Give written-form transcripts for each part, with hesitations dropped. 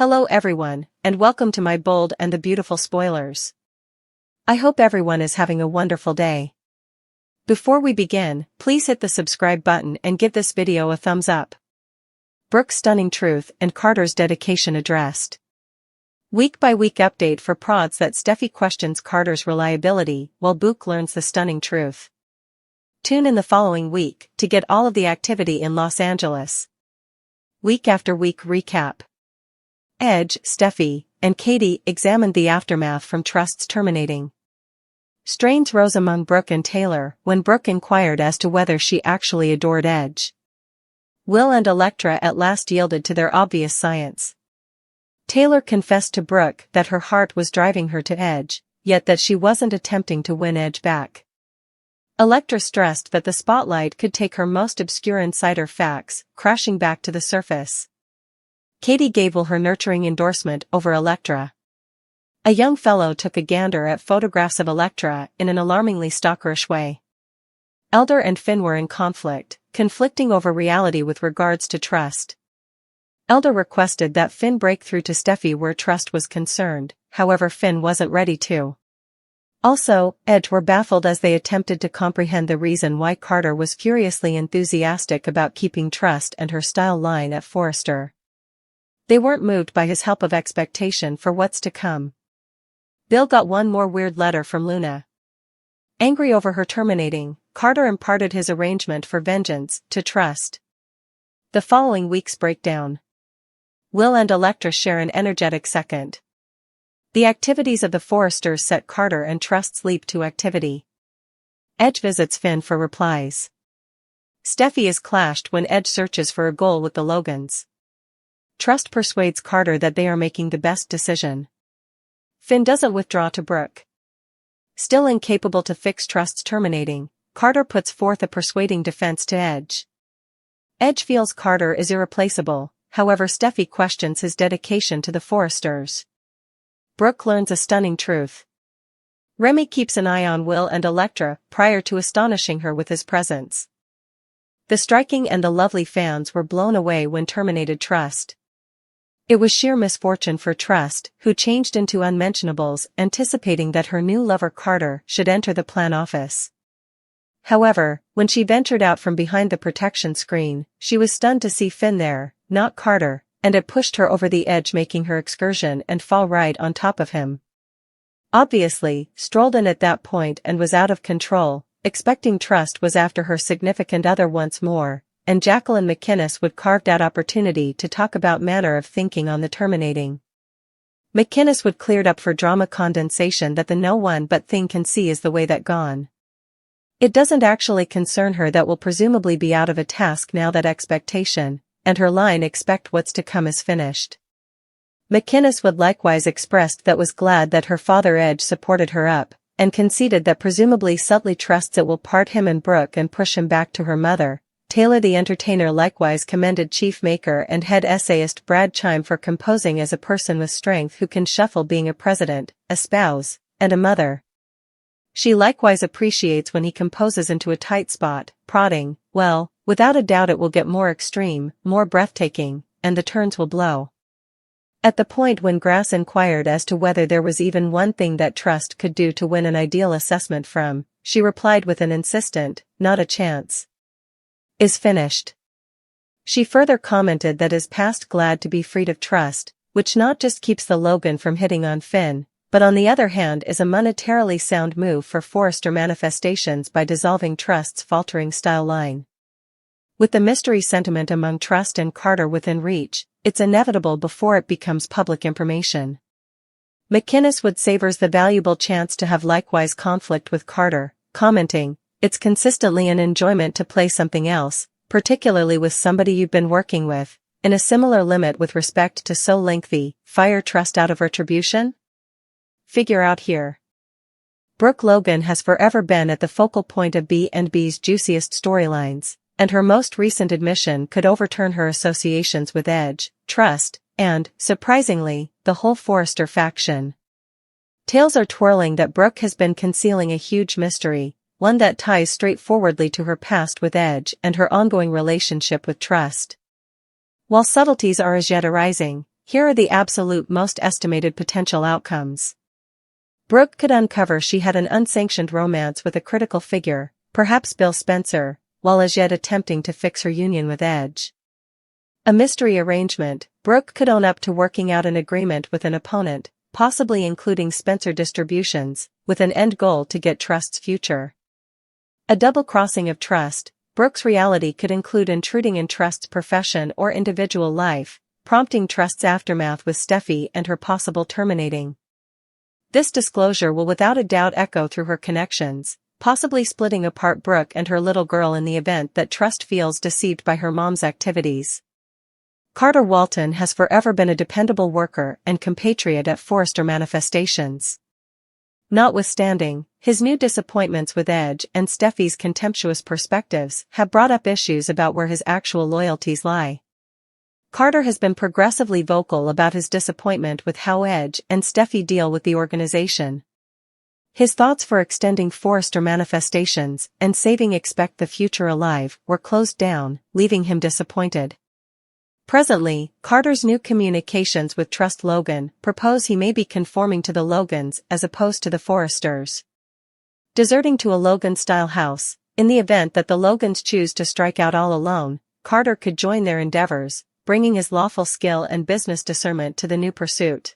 Hello everyone, and welcome to my bold and the beautiful spoilers. I hope everyone is having a wonderful day. Before we begin, please hit the subscribe button and give this video a thumbs up. Brooke's stunning truth and Carter's dedication addressed. Week-by-week update for prods that Steffi questions Carter's reliability while Brooke learns the stunning truth. Tune in the following week to get all of the activity in Los Angeles. Week after week recap. Edge, Steffi, and Katie examined the aftermath from Trust's terminating. Strains rose among Brooke and Taylor when Brooke inquired as to whether she actually adored Edge. Will and Elektra at last yielded to their obvious science. Taylor confessed to Brooke that her heart was driving her to Edge, yet that she wasn't attempting to win Edge back. Elektra stressed that the spotlight could take her most obscure insider facts crashing back to the surface. Katie gave Will her nurturing endorsement over Elektra. A young fellow took a gander at photographs of Elektra in an alarmingly stalkerish way. Elder and Finn were in conflicting over reality with regards to Trust. Elder requested that Finn break through to Steffi where Trust was concerned, however Finn wasn't ready to. Also, Edge were baffled as they attempted to comprehend the reason why Carter was furiously enthusiastic about keeping Trust and her style line at Forrester. They weren't moved by his help of expectation for what's to come. Bill got one more weird letter from Luna. Angry over her terminating, Carter imparted his arrangement for vengeance to Trust. The following week's breakdown. Will and Elektra share an energetic second. The activities of the Forresters set Carter and Trust's leap to activity. Edge visits Finn for replies. Steffi is clashed when Edge searches for a goal with the Logans. Trust persuades Carter that they are making the best decision. Finn doesn't withdraw to Brooke. Still incapable to fix Trust's terminating, Carter puts forth a persuading defense to Edge. Edge feels Carter is irreplaceable, however Steffi questions his dedication to the Forresters. Brooke learns a stunning truth. Remy keeps an eye on Will and Elektra prior to astonishing her with his presence. The striking and the lovely fans were blown away when terminated Trust. It was sheer misfortune for Trust, who changed into unmentionables anticipating that her new lover Carter should enter the plan office. However, when she ventured out from behind the protection screen, she was stunned to see Finn there, not Carter, and it pushed her over the edge making her excursion and fall right on top of him. Obviously, strolled in at that point and was out of control, expecting Trust was after her significant other once more, and Jacqueline McInnes would carve that opportunity to talk about manner of thinking on the terminating. McInnes would cleared up for drama condensation that the no one but thing can see is the way that gone. It doesn't actually concern her that will presumably be out of a task now that expectation, and her line expect what's to come is finished. McInnes would likewise expressed that was glad that her father Edge supported her up, and conceded that presumably subtly trusts it will part him and Brooke and push him back to her mother. Taylor the entertainer likewise commended chief maker and head essayist Brad Chime for composing as a person with strength who can shuffle being a president, a spouse, and a mother. She likewise appreciates when he composes into a tight spot, prodding, well, without a doubt it will get more extreme, more breathtaking, and the turns will blow. At the point when Grass inquired as to whether there was even one thing that Trust could do to win an ideal assessment from, she replied with an insistent, not a chance. Is finished. She further commented that is past glad to be freed of Trust, which not just keeps the Logan from hitting on Finn, but on the other hand is a monetarily sound move for Forrester manifestations by dissolving Trust's faltering style line. With the mystery sentiment among Trust and Carter within reach, it's inevitable before it becomes public information. McInnes would savors the valuable chance to have likewise conflict with Carter, commenting, it's consistently an enjoyment to play something else, particularly with somebody you've been working with, in a similar limit with respect to so lengthy, fire Trust out of retribution? Figure out here. Brooke Logan has forever been at the focal point of B&B's juiciest storylines, and her most recent admission could overturn her associations with Edge, Trust, and, surprisingly, the whole Forrester faction. Tales are twirling that Brooke has been concealing a huge mystery, one that ties straightforwardly to her past with Edge and her ongoing relationship with Trust. While subtleties are as yet arising, Here are the absolute most estimated potential outcomes. Brooke could uncover she had an unsanctioned romance with a critical figure, perhaps Bill Spencer, while as yet attempting to fix her union with Edge. A mystery arrangement, Brooke could own up to working out an agreement with an opponent, possibly including Spencer Distributions, with an end goal to get Trust's future. A double-crossing of Trust, Brooke's reality could include intruding in Trust's profession or individual life, prompting Trust's aftermath with Steffi and her possible terminating. This disclosure will without a doubt echo through her connections, possibly splitting apart Brooke and her little girl in the event that Trust feels deceived by her mom's activities. Carter Walton has forever been a dependable worker and compatriot at Forrester Manifestations. Notwithstanding, his new disappointments with Edge and Steffi's contemptuous perspectives have brought up issues about where his actual loyalties lie. Carter has been progressively vocal about his disappointment with how Edge and Steffi deal with the organization. His thoughts for extending Forrester Manifestations and saving Expect the Future alive were closed down, leaving him disappointed. Presently, Carter's new communications with Trust Logan propose he may be conforming to the Logans as opposed to the Forresters. Deserting to a Logan-style house, in the event that the Logans choose to strike out all alone, Carter could join their endeavors, bringing his lawful skill and business discernment to the new pursuit.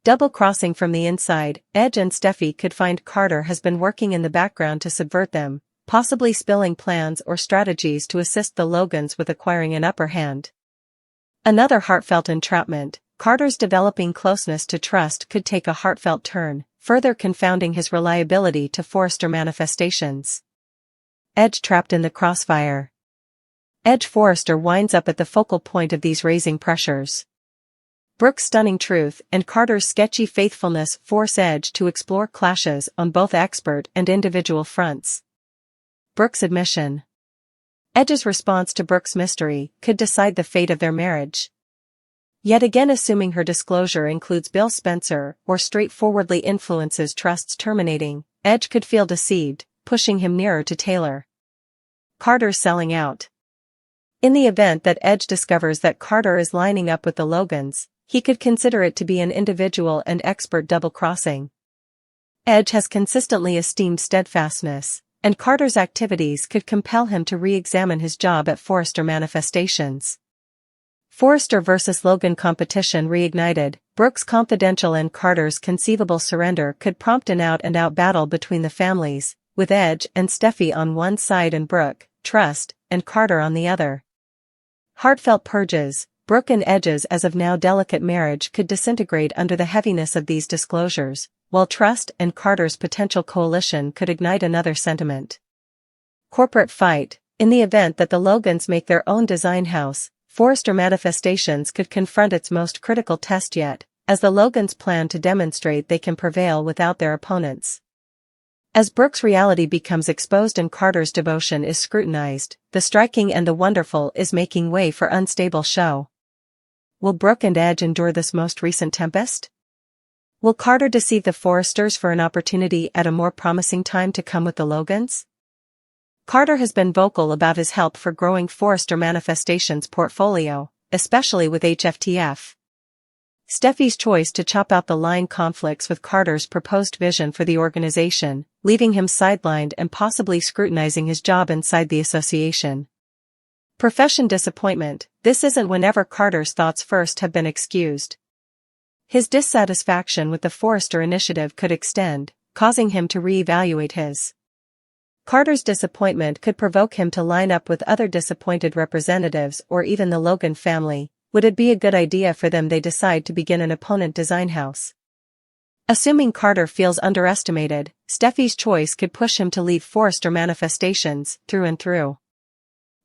Double-crossing from the inside, Edge and Steffi could find Carter has been working in the background to subvert them, possibly spilling plans or strategies to assist the Logans with acquiring an upper hand. Another heartfelt entrapment, Carter's developing closeness to Trust could take a heartfelt turn, further confounding his reliability to Forrester Manifestations. Edge trapped in the crossfire. Edge Forrester winds up at the focal point of these raising pressures. Brooke's stunning truth and Carter's sketchy faithfulness force Edge to explore clashes on both expert and individual fronts. Brooke's admission. Edge's response to Brooke's mystery could decide the fate of their marriage. Yet again, assuming her disclosure includes Bill Spencer or straightforwardly influences Trust's terminating, Edge could feel deceived, pushing him nearer to Taylor. Carter's selling out. In the event that Edge discovers that Carter is lining up with the Logans, he could consider it to be an individual and expert double-crossing. Edge has consistently esteemed steadfastness, and Carter's activities could compel him to re-examine his job at Forrester Manifestations. Forrester vs. Logan competition reignited, Brooke's confidential and Carter's conceivable surrender could prompt an out-and-out battle between the families, with Edge and Steffi on one side and Brooke, Trust, and Carter on the other. Heartfelt purges, Brooke and Edge's as of now delicate marriage could disintegrate under the heaviness of these disclosures, while Trust and Carter's potential coalition could ignite another sentiment. Corporate fight, in the event that the Logans make their own design house, Forrester Manifestations could confront its most critical test yet, as the Logans plan to demonstrate they can prevail without their opponents. As Brooke's reality becomes exposed and Carter's devotion is scrutinized, the striking and the wonderful is making way for unstable show. Will Brooke and Edge endure this most recent tempest? Will Carter deceive the Forresters for an opportunity at a more promising time to come with the Logans? Carter has been vocal about his help for growing Forrester Manifestations' portfolio, especially with HFTF. Steffi's choice to chop out the line conflicts with Carter's proposed vision for the organization, leaving him sidelined and possibly scrutinizing his job inside the association. Profession disappointment, this isn't whenever Carter's thoughts first have been excused. His dissatisfaction with the Forrester initiative could extend, causing him to re-evaluate his. Carter's disappointment could provoke him to line up with other disappointed representatives or even the Logan family. Would it be a good idea for them they decide to begin an opponent design house? Assuming Carter feels underestimated, Steffi's choice could push him to leave Forrester Manifestations through and through.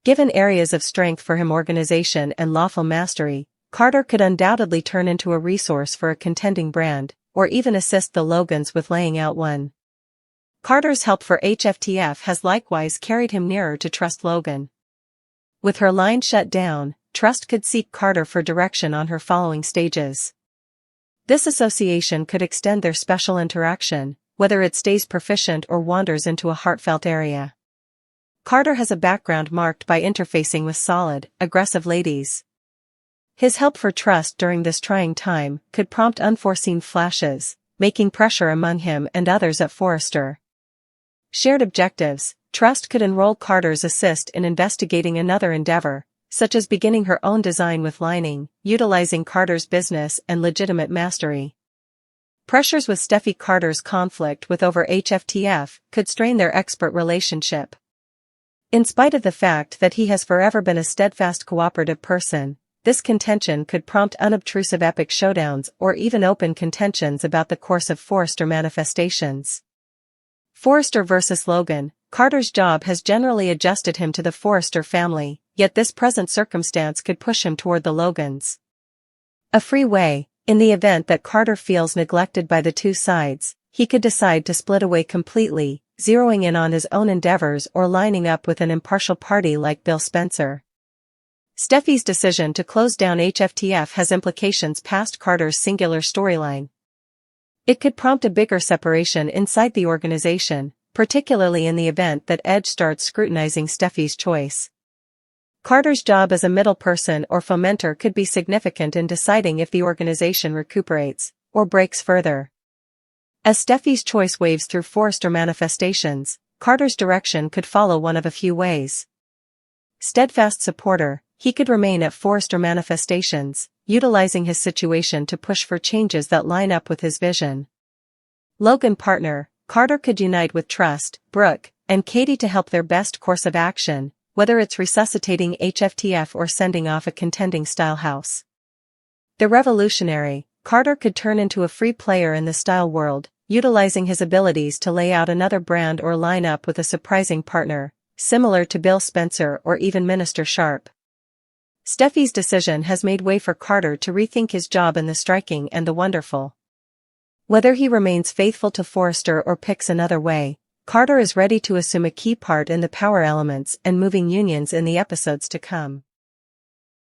Given areas of strength for him, organization and lawful mastery, Carter could undoubtedly turn into a resource for a contending brand, or even assist the Logans with laying out one. Carter's help for HFTF has likewise carried him nearer to Trust Logan. With her line shut down, Trust could seek Carter for direction on her following stages. This association could extend their special interaction, whether it stays proficient or wanders into a heartfelt area. Carter has a background marked by interfacing with solid, aggressive ladies. His help for Trust during this trying time could prompt unforeseen flashes, making pressure among him and others at Forrester. Shared objectives. Trust could enroll Carter's assist in investigating another endeavor, such as beginning her own design with lining, utilizing Carter's business and legitimate mastery. Pressures with Steffi. Carter's conflict with over HFTF could strain their expert relationship. In spite of the fact that he has forever been a steadfast cooperative person, this contention could prompt unobtrusive epic showdowns or even open contentions about the course of Forrester manifestations. Forrester versus Logan. Carter's job has generally adjusted him to the Forrester family, yet this present circumstance could push him toward the Logans. A free way. In the event that Carter feels neglected by the two sides, he could decide to split away completely, zeroing in on his own endeavors or lining up with an impartial party like Bill Spencer. Steffi's decision to close down HFTF has implications past Carter's singular storyline. It could prompt a bigger separation inside the organization, particularly in the event that Edge starts scrutinizing Steffi's choice. Carter's job as a middle person or fomenter could be significant in deciding if the organization recuperates or breaks further. As Steffi's choice waves through Forrester manifestations, Carter's direction could follow one of a few ways. Steadfast supporter. He could remain at Forrester manifestations, utilizing his situation to push for changes that line up with his vision. Logan partner. Carter could unite with Trust, Brooke, and Katie to help their best course of action, whether it's resuscitating HFTF or sending off a contending style house. The revolutionary. Carter could turn into a free player in the style world, utilizing his abilities to lay out another brand or line up with a surprising partner, similar to Bill Spencer or even Minister Sharp. Steffi's decision has made way for Carter to rethink his job in the striking and the wonderful. Whether he remains faithful to Forrester or picks another way, Carter is ready to assume a key part in the power elements and moving unions in the episodes to come.